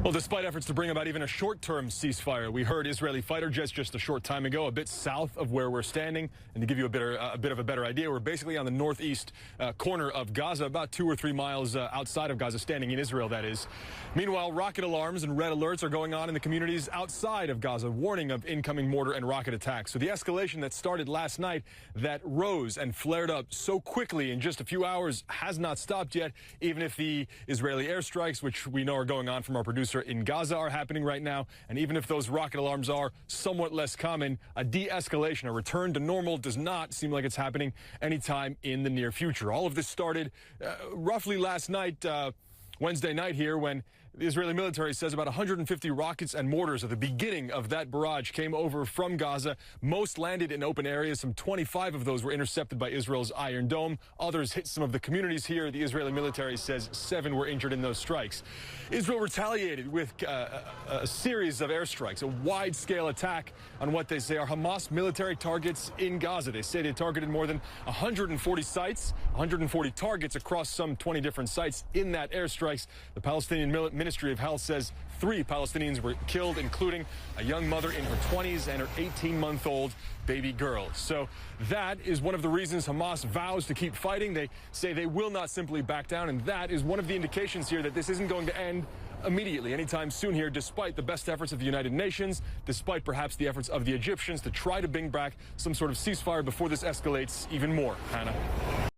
Well, despite efforts to bring about even a short-term ceasefire, we heard Israeli fighter jets just a short time ago, a bit south of where we're standing. And to give you a bit of a better idea, we're basically on the northeast corner of Gaza, about 2 or 3 miles outside of Gaza, standing in Israel, that is. Meanwhile, rocket alarms and red alerts are going on in the communities outside of Gaza, warning of incoming mortar and rocket attacks. So the escalation that started last night, that rose and flared up so quickly in just a few hours, has not stopped yet, even if the Israeli airstrikes, which we know are going on from our producer in Gaza, are happening right now. And even if those rocket alarms are somewhat less common, a de-escalation, a return to normal, does not seem like it's happening anytime in the near future. All of this started roughly last night, Wednesday night here, when the Israeli military says about 150 rockets and mortars at the beginning of that barrage came over from Gaza. Most landed in open areas. Some 25 of those were intercepted by Israel's Iron Dome. Others hit some of the communities here. The Israeli military says 7 were injured in those strikes. Israel retaliated with a series of airstrikes, a wide-scale attack on what they say are Hamas military targets in Gaza. They say they targeted more than 140 sites, 140 targets across some 20 different sites in that airstrikes. The Palestinian Ministry of Health says 3 Palestinians were killed, including a young mother in her 20s and her 18-month-old baby girl. So that is one of the reasons Hamas vows to keep fighting. They say they will not simply back down, and that is one of the indications here that this isn't going to end immediately, anytime soon here, despite the best efforts of the United Nations, despite perhaps the efforts of the Egyptians to try to bring back some sort of ceasefire before this escalates even more. Hannah.